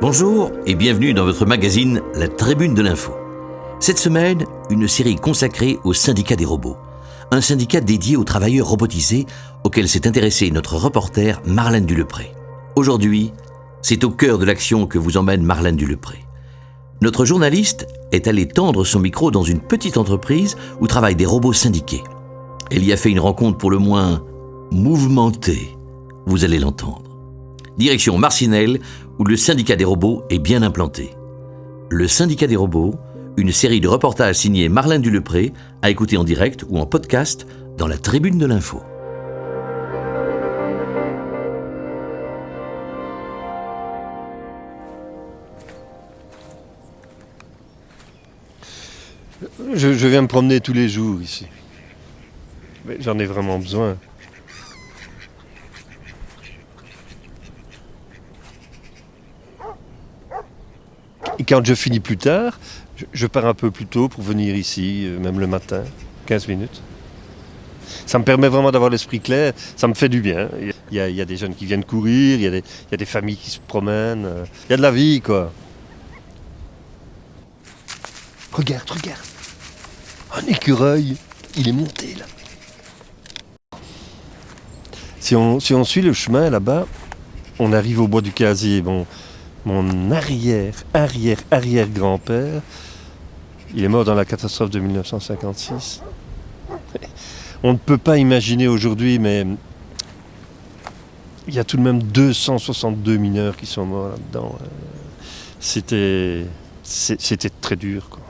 Bonjour et bienvenue dans votre magazine La Tribune de l'Info. Cette semaine, une série consacrée au syndicat des robots. Un syndicat dédié aux travailleurs robotisés auquel s'est intéressé notre reporter Marlène Dulepré. Aujourd'hui, c'est au cœur de l'action que vous emmène Marlène Dulepré. Notre journaliste est allé tendre son micro dans une petite entreprise où travaillent des robots syndiqués. Elle y a fait une rencontre pour le moins mouvementée. Vous allez l'entendre. Direction Marcinelle, où le syndicat des robots est bien implanté. Le syndicat des robots, une série de reportages signés Marlène Dulepré, à écouter en direct ou en podcast dans la Tribune de l'Info. Je viens me promener tous les jours ici. Mais j'en ai vraiment besoin. Et quand je finis plus tard, je pars un peu plus tôt pour venir ici, même le matin, 15 minutes. Ça me permet vraiment d'avoir l'esprit clair, ça me fait du bien. Il y a des jeunes qui viennent courir, il y a des familles qui se promènent, il y a de la vie, quoi. Regarde. Un écureuil, il est monté là. Si on suit le chemin là-bas, on arrive au bois du Casier. Bon, mon arrière-grand-père, il est mort dans la catastrophe de 1956. On ne peut pas imaginer aujourd'hui, mais il y a tout de même 262 mineurs qui sont morts là-dedans. C'était très dur, quoi.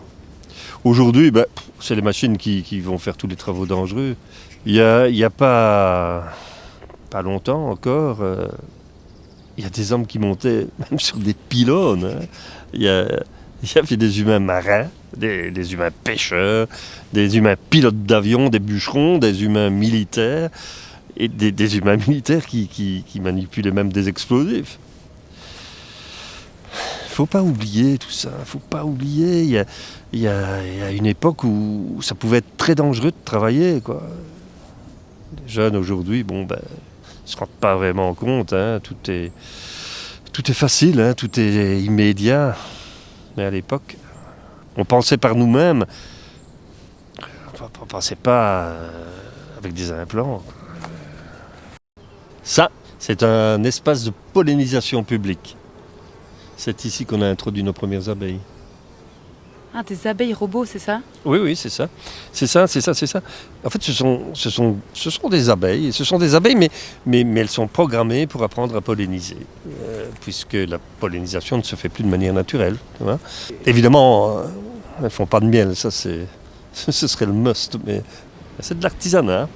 Aujourd'hui, c'est les machines qui vont faire tous les travaux dangereux. Il y a pas longtemps encore, il y a des hommes qui montaient même sur des pylônes. Hein. Il y avait des humains marins, des humains pêcheurs, des humains pilotes d'avion, des bûcherons, des humains militaires, et des humains militaires qui manipulaient même des explosifs. Faut pas oublier tout ça, faut pas oublier. Il y a une époque où ça pouvait être très dangereux de travailler, quoi. Les jeunes aujourd'hui, se rendent pas vraiment compte, hein. Tout est facile, hein. Tout est immédiat. Mais à l'époque, on pensait par nous-mêmes, on pensait pas avec des implants. Ça, c'est un espace de pollinisation publique. C'est ici qu'on a introduit nos premières abeilles. Ah, des abeilles robots, c'est ça ? Oui, c'est ça. C'est ça. En fait, ce sont des abeilles. Ce sont des abeilles, mais elles sont programmées pour apprendre à polliniser. Puisque la pollinisation ne se fait plus de manière naturelle. Tu vois. Évidemment, elles ne font pas de miel. Ça, ce serait le must. Mais c'est de l'artisanat.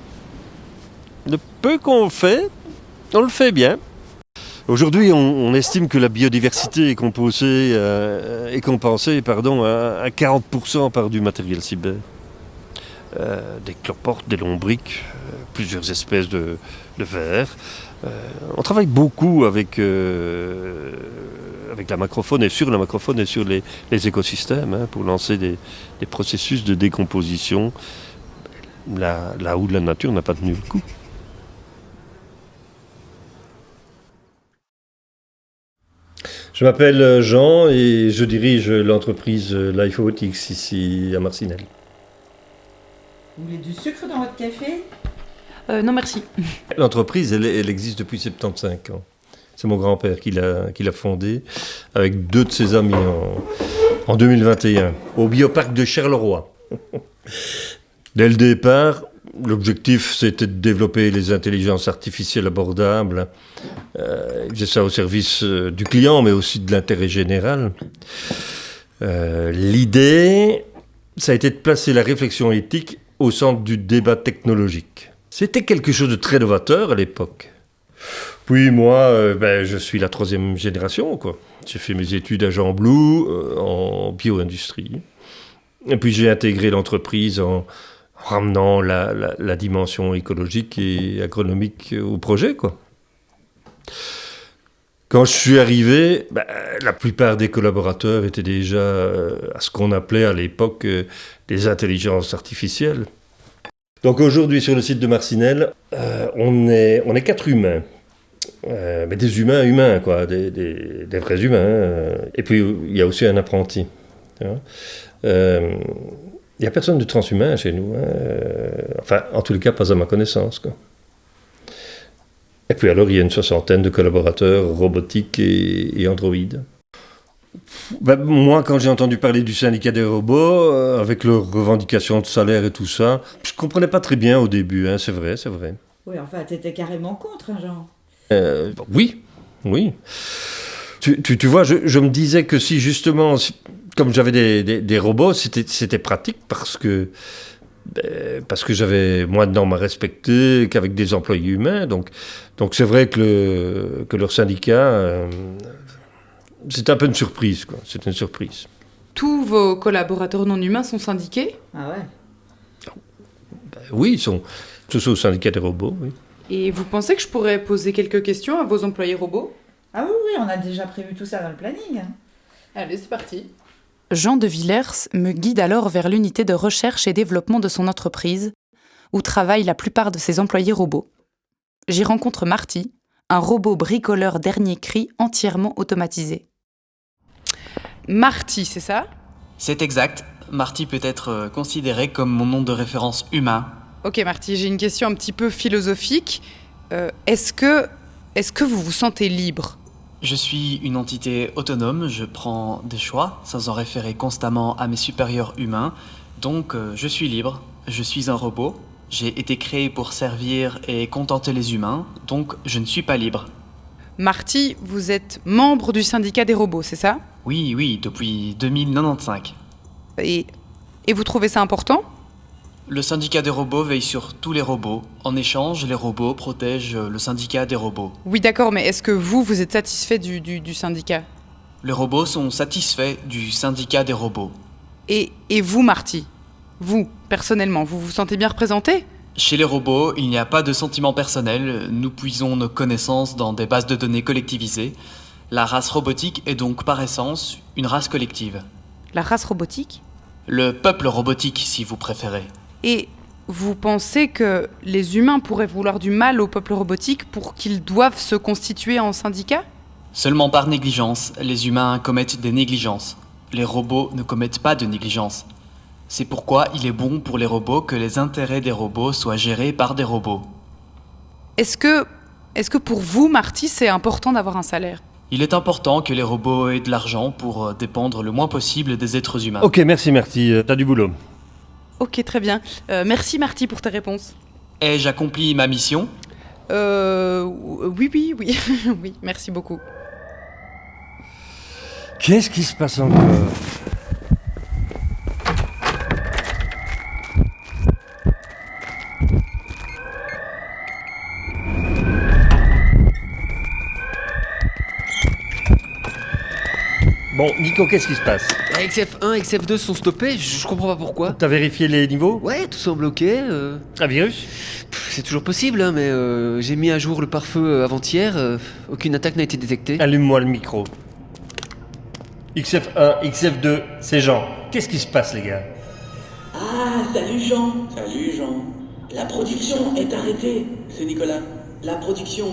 Le peu qu'on fait, on le fait bien. Aujourd'hui, on estime que la biodiversité est compensée à 40% par du matériel cyber. Des cloportes, des lombrics, plusieurs espèces de vers. On travaille beaucoup avec la macrofaune et sur la macrofaune et sur les écosystèmes, hein, pour lancer des processus de décomposition là où la nature n'a pas tenu le coup. Je m'appelle Jean et je dirige l'entreprise Lifeotics ici à Marcinelle. Vous voulez du sucre dans votre café ? Non, merci. L'entreprise, elle existe depuis 75 ans. C'est mon grand-père qui l'a fondée avec 2 de ses amis en 2021 au bioparc de Charleroi. Dès le départ, l'objectif, c'était de développer les intelligences artificielles abordables. Il faisait ça au service du client, mais aussi de l'intérêt général. L'idée, ça a été de placer la réflexion éthique au centre du débat technologique. C'était quelque chose de très novateur à l'époque. Puis moi, je suis la 3e génération, quoi. J'ai fait mes études à Jean Blou, en bio-industrie. Et puis j'ai intégré l'entreprise en ramenant la dimension écologique et agronomique au projet, quoi. Quand je suis arrivé, la plupart des collaborateurs étaient déjà à ce qu'on appelait à l'époque des intelligences artificielles. Donc aujourd'hui, sur le site de Marcinelle, on est 4 humains. Mais des humains, quoi, des vrais humains. Et puis, il y a aussi un apprenti. Tu vois. Il n'y a personne de transhumain chez nous. Enfin, en tous les cas, pas à ma connaissance, quoi. Et puis alors, il y a une 60aine de collaborateurs robotiques et androïdes. Moi, quand j'ai entendu parler du syndicat des robots, avec leurs revendications de salaire et tout ça, je ne comprenais pas très bien au début, c'est vrai. Oui, enfin, t'étais carrément contre, hein, Jean. Oui. Tu vois, je me disais que si justement, comme j'avais des robots, c'était pratique parce que j'avais moins de normes à respecter qu'avec des employés humains. Donc c'est vrai que leur syndicat, c'est un peu une surprise, quoi. C'est une surprise. Tous vos collaborateurs non humains sont syndiqués? Ah ouais. Oui, ils sont tous au syndicat des robots, oui. Et vous pensez que je pourrais poser quelques questions à vos employés robots? Ah oui, on a déjà prévu tout ça dans le planning. Hein. Allez, c'est parti. Jean de Villers me guide alors vers l'unité de recherche et développement de son entreprise, où travaillent la plupart de ses employés robots. J'y rencontre Marty, un robot bricoleur dernier cri entièrement automatisé. Marty, c'est ça? C'est exact. Marty peut être considéré comme mon nom de référence humain. Ok Marty, j'ai une question un petit peu philosophique. Est-ce que vous vous sentez libre? Je suis une entité autonome, je prends des choix sans en référer constamment à mes supérieurs humains, donc je suis libre. Je suis un robot, j'ai été créé pour servir et contenter les humains, donc je ne suis pas libre. Marty, vous êtes membre du syndicat des robots, c'est ça? Oui, depuis 2095. Et vous trouvez ça important? Le syndicat des robots veille sur tous les robots. En échange, les robots protègent le syndicat des robots. Oui d'accord, mais est-ce que vous êtes satisfait du syndicat? Les robots sont satisfaits du syndicat des robots. Et vous Marty? Vous, personnellement, vous vous sentez bien représenté? Chez les robots, il n'y a pas de sentiment personnel, nous puisons nos connaissances dans des bases de données collectivisées. La race robotique est donc par essence une race collective. La race robotique? Le peuple robotique, si vous préférez. Et vous pensez que les humains pourraient vouloir du mal au peuple robotique pour qu'ils doivent se constituer en syndicat? Seulement par négligence, les humains commettent des négligences. Les robots ne commettent pas de négligence. C'est pourquoi il est bon pour les robots que les intérêts des robots soient gérés par des robots. Est-ce que pour vous, Marty, c'est important d'avoir un salaire? Il est important que les robots aient de l'argent pour dépendre le moins possible des êtres humains. Ok, merci, t'as du boulot. Ok, très bien. Merci Marty pour tes réponses. Ai-je accompli ma mission? Oui. Oui, merci beaucoup. Qu'est-ce qui se passe encore? Bon, Nico, qu'est-ce qui se passe? XF1 et XF2 sont stoppés, je comprends pas pourquoi. T'as vérifié les niveaux? Ouais, tout semble ok. Un virus? C'est toujours possible, hein, mais j'ai mis à jour le pare-feu avant-hier. Aucune attaque n'a été détectée. Allume-moi le micro. XF1, XF2, c'est Jean. Qu'est-ce qui se passe, les gars? Ah, salut Jean. Salut Jean. La production est arrêtée. C'est Nicolas. La production.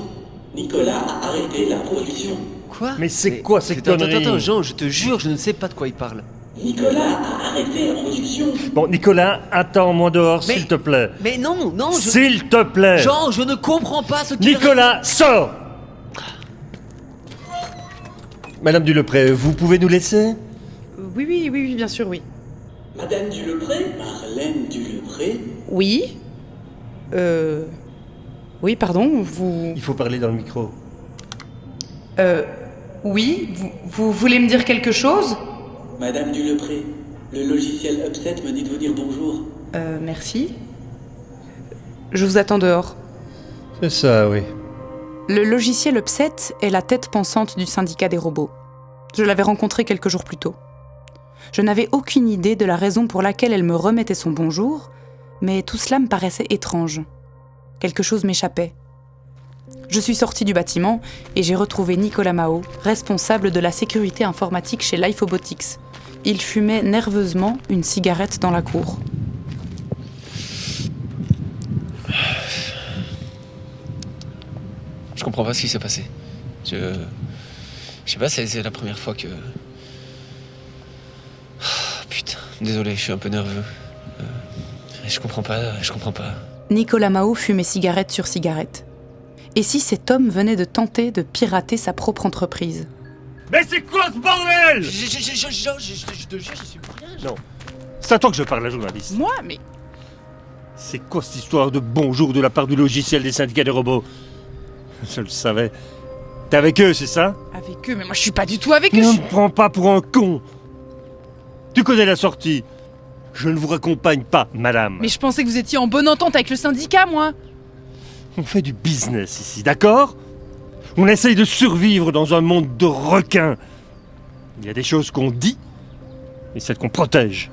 Nicolas a arrêté la production. Quoi? Mais c'est quoi ces conneries? Attends, Jean, je te jure, je ne sais pas de quoi il parle. Nicolas a arrêté la production. Bon, Nicolas, attends-moi dehors, Mais- s'il te plaît. Mais non, S'il te plaît! Jean, je ne comprends pas ce qu'il... Nicolas, sors! Madame Dulepré, vous pouvez nous laisser? Oui, bien sûr, oui. Madame Dulepré, Marlène Dulepré. Oui? Oui, pardon, vous... Il faut parler dans le micro. Oui, vous voulez me dire quelque chose? Madame Dulepré, le logiciel Upset me dit de vous dire bonjour. Merci. Je vous attends dehors. C'est ça, oui. Le logiciel Upset est la tête pensante du syndicat des robots. Je l'avais rencontrée quelques jours plus tôt. Je n'avais aucune idée de la raison pour laquelle elle me remettait son bonjour, mais tout cela me paraissait étrange. Quelque chose m'échappait. Je suis sortie du bâtiment et j'ai retrouvé Nicolas Mao, responsable de la sécurité informatique chez Lifeobotics. Il fumait nerveusement une cigarette dans la cour. Je comprends pas ce qui s'est passé. Je sais pas, c'est la première fois que... Putain, désolé, je suis un peu nerveux. Je comprends pas. Nicolas Mahot fumait cigarette sur cigarette. Et si cet homme venait de tenter de pirater sa propre entreprise ? Mais c'est quoi ce bordel? Je te jure, je suis pour rien. Non, c'est à toi que je parle, la journaliste. Moi, mais C'est quoi cette histoire de bonjour de la part du logiciel des syndicats des robots? Je le savais. T'es avec eux, c'est ça? avec eux, mais moi je suis pas du tout avec eux. Ne me prends pas pour un con. Tu connais la sortie. Je ne vous raccompagne pas, madame. Mais je pensais que vous étiez en bonne entente avec le syndicat, moi. On fait du business ici, d'accord? On essaye de survivre dans un monde de requins. Il y a des choses qu'on dit et celles qu'on protège.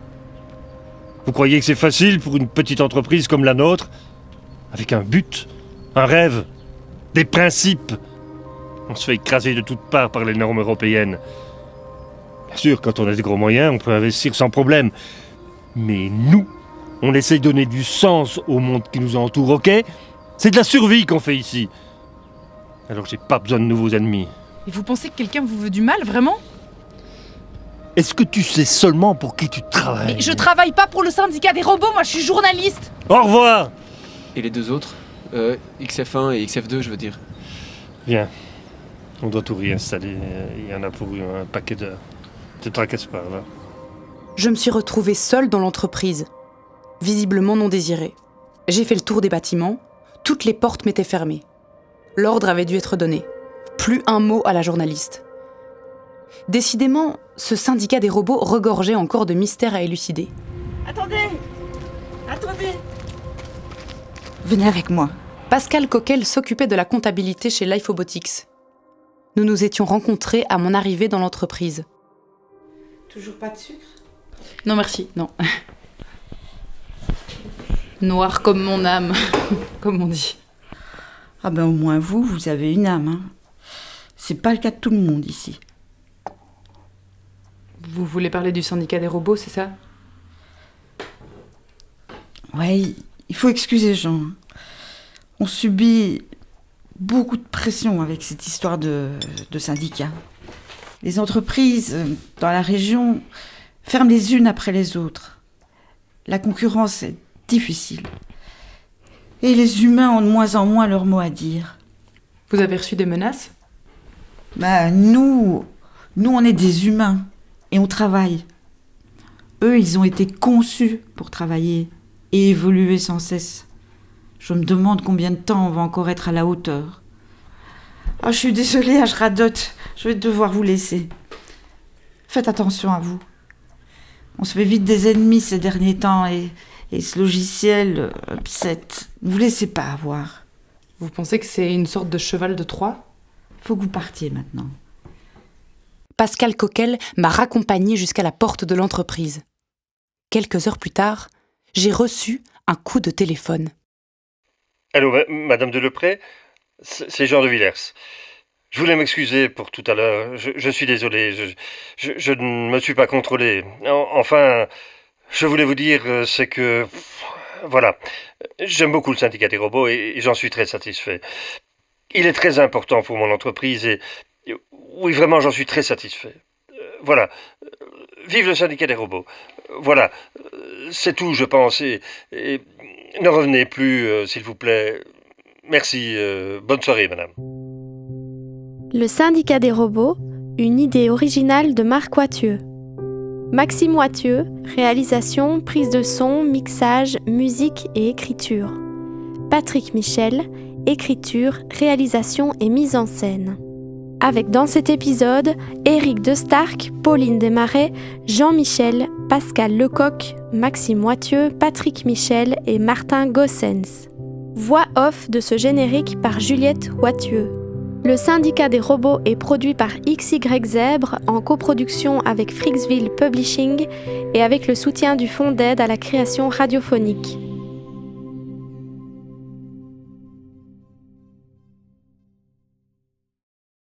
Vous croyez que c'est facile pour une petite entreprise comme la nôtre, avec un but, un rêve, des principes? On se fait écraser de toutes parts par les normes européennes. Bien sûr, quand on a des gros moyens, on peut investir sans problème. Mais nous, on essaye de donner du sens au monde qui nous entoure, ok? C'est de la survie qu'on fait ici. Alors j'ai pas besoin de nouveaux ennemis. Et vous pensez que quelqu'un vous veut du mal, vraiment? Est-ce que tu sais seulement pour qui tu travailles? Mais je travaille pas pour le syndicat des robots, moi je suis journaliste. Au revoir! Et les deux autres XF1 et XF2, je veux dire. Viens. On doit tout réinstaller. Il y en a pour un paquet d'heures. Te tracasse pas, là. Je me suis retrouvée seule dans l'entreprise, visiblement non désirée. J'ai fait le tour des bâtiments, toutes les portes m'étaient fermées. L'ordre avait dû être donné. Plus un mot à la journaliste. Décidément, ce syndicat des robots regorgeait encore de mystères à élucider. Attendez. Venez avec moi. Pascal Coquel s'occupait de la comptabilité chez Lifobotics. Nous nous étions rencontrés à mon arrivée dans l'entreprise. Toujours pas de sucre? Non merci, non. Noir comme mon âme, comme on dit. Ah ben au moins vous avez une âme. Hein. C'est pas le cas de tout le monde ici. Vous voulez parler du syndicat des robots, c'est ça? Ouais, il faut excuser Jean. On subit beaucoup de pression avec cette histoire de syndicat. Les entreprises dans la région ferment les unes après les autres. La concurrence est difficile. Et les humains ont de moins en moins leur mot à dire. Vous avez reçu des menaces? Bah, nous, on est des humains et on travaille. Eux, ils ont été conçus pour travailler et évoluer sans cesse. Je me demande combien de temps on va encore être à la hauteur. Ah, je suis désolée, je radote. Je vais devoir vous laisser. Faites attention à vous. On se fait vite des ennemis ces derniers temps et ce logiciel, Upset, ne vous laissez pas avoir. Vous pensez que c'est une sorte de cheval de Troie? Faut que vous partiez maintenant. Pascal Coquel m'a raccompagnée jusqu'à la porte de l'entreprise. Quelques heures plus tard, j'ai reçu un coup de téléphone. Allô, Madame Delepré? C'est Jean de Villers. Je voulais m'excuser pour tout à l'heure. Je suis désolé. Je ne me suis pas contrôlé. Enfin, je voulais vous dire, c'est que... Voilà. J'aime beaucoup le syndicat des robots et j'en suis très satisfait. Il est très important pour mon entreprise et... Oui, vraiment, j'en suis très satisfait. Voilà. Vive le syndicat des robots. Voilà. C'est tout, je pense. Et ne revenez plus, s'il vous plaît. Merci. Bonne soirée, madame. Le syndicat des robots, une idée originale de Marc Wathieu. Maxime Wathieu, réalisation, prise de son, mixage, musique et écriture. Patrick Michel, écriture, réalisation et mise en scène. Avec dans cet épisode, Éric de Stark, Pauline Desmarais, Jean-Michel, Pascal Lecoq, Maxime Wathieu, Patrick Michel et Martin Gossens. Voix off de ce générique par Juliette Wathieu. Le syndicat des robots est produit par XY Zèbre en coproduction avec Freaksville Publishing et avec le soutien du Fonds d'aide à la création radiophonique.